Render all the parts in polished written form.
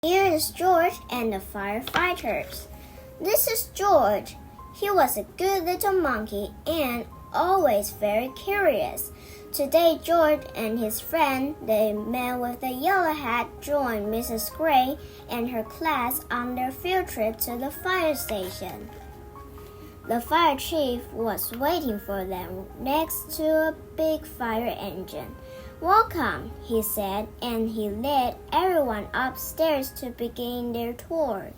Here is George and the firefighters. This is George. He was a good little monkey and always very curious. Today, George and his friend, the man with the yellow hat, joined Mrs. Gray and her class on their field trip to the fire station. The fire chief was waiting for them next to a big fire engine. "Welcome," he said, and he led everyone upstairs to begin their tour.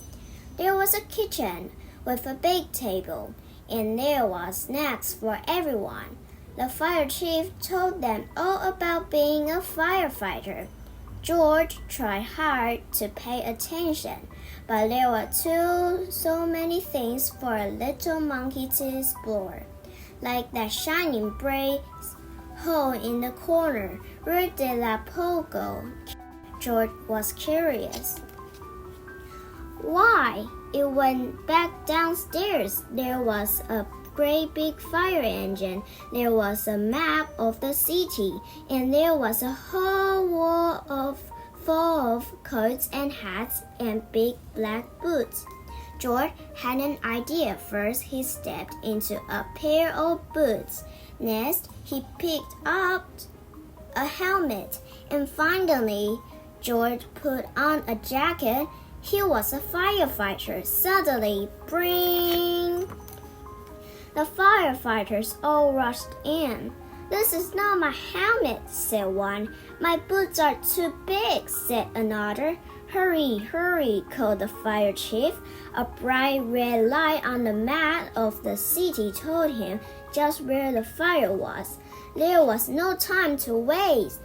There was a kitchen with a big table, and there was snacks for everyone. The fire chief told them all about being a firefighter. George tried hard to pay attention, but there were so many things for a little monkey to explore, like that shining brace hole in the corner. Where did that pole go? George was curious. Why? It went back downstairs. There was a great big fire engine. There was a map of the city, and there was a whole wall full of coats and hats and big black boots. George had an idea. First, he stepped into a pair of boots. Next, he picked up a helmet. And finally, George put on a jacket. He was a firefighter. Suddenly, bring! The firefighters all rushed in. "This is not my helmet," said one. "My boots are too big," said another. "Hurry, hurry," called the fire chief. A bright red light on the map of the city told him just where the fire was. There was no time to waste.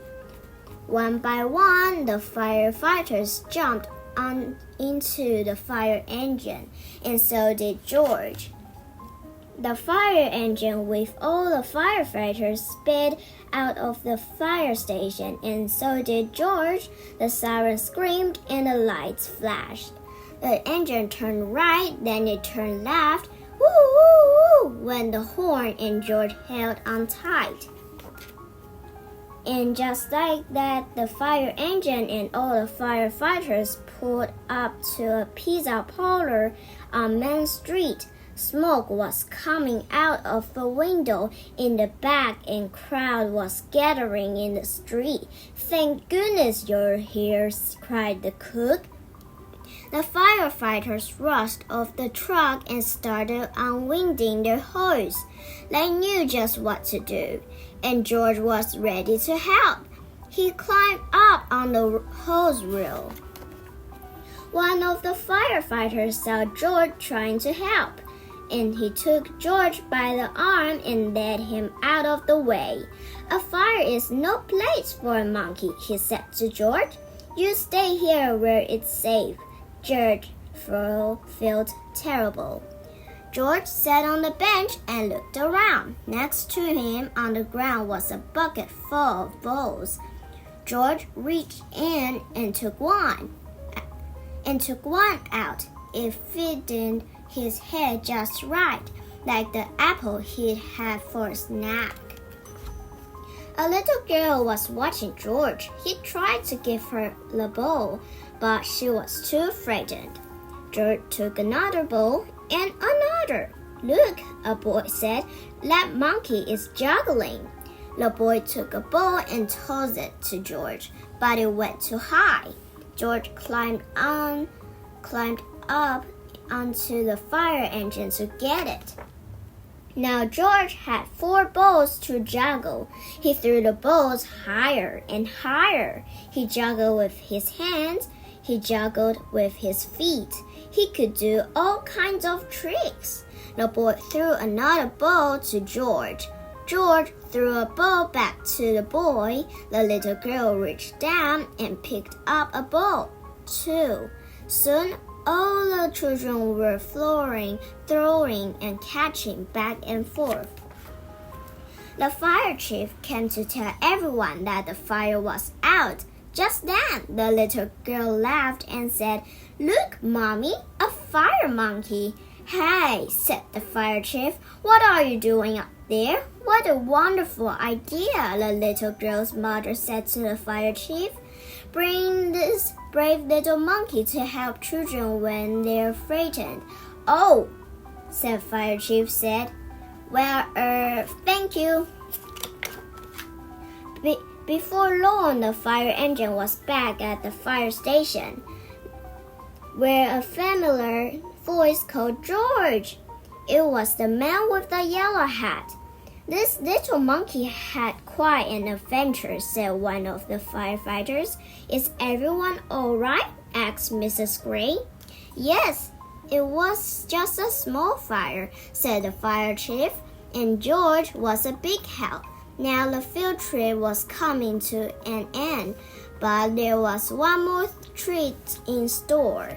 One by one, the firefighters jumped into the fire engine, and so did George. The fire engine with all the firefighters sped out of the fire station, and so did George. The siren screamed and the lights flashed. The engine turned right, then it turned left. "Woo, woo, woo," went the horn, and George held on tight. And just like that, the fire engine and all the firefighters pulled up to a pizza parlor on Main Street. Smoke was coming out of the window in the back, and crowd was gathering in the street. "Thank goodness you're here," cried the cook. The firefighters rushed off the truck and started unwinding their hose. They knew just what to do, and George was ready to help. He climbed up on the hose reel. One of the firefighters saw George trying to help, and he took George by the arm and led him out of the way. "A fire is no place for a monkey," he said to George. "You stay here where it's safe." George felt terrible. George sat on the bench and looked around. Next to him on the ground was a bucket full of balls. George reached in and took one out. It fitted his head just right, like the apple he'd had for a snack. A little girl was watching George. He tried to give her the ball, but she was too frightened. George took another ball and another. "Look," a boy said, "that monkey is juggling." The boy took a ball and tossed it to George, but it went too high. George climbed up onto the fire engine to get it. Now George had 4 balls to juggle. He threw the balls higher and higher. He juggled with his hands. He juggled with his feet. He could do all kinds of tricks. The boy threw another ball to George. George threw a ball back to the boy. The little girl reached down and picked up a ball, too. Soon, all the children were throwing and catching back and forth. The fire chief came to tell everyone that the fire was out. Just then, the little girl laughed and said, "Look, Mommy, a fire monkey." "Hey," said the fire chief, "what are you doing up there?" "What a wonderful idea," the little girl's mother said to the fire chief. Bring this brave little monkey to help children when they're frightened. Oh, said Fire Chief said. Well, thank you. Before long, the fire engine was back at the fire station, where a familiar voice called George. It was the man with the yellow hat. This little monkey had quite an adventure, said one of the firefighters. Is everyone all right? Asked Mrs. Gray. Yes, it was just a small fire, said the fire chief, and George was a big help. Now the field trip was coming to an end, but there was one more treat in store.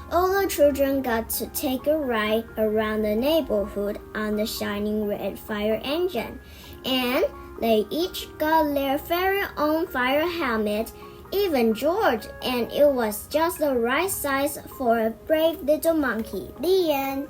All the children got to take a ride around the neighborhood on the shining red fire engine, and they each got their very own fire helmet, even George, and it was just the right size for a brave little monkey. The end.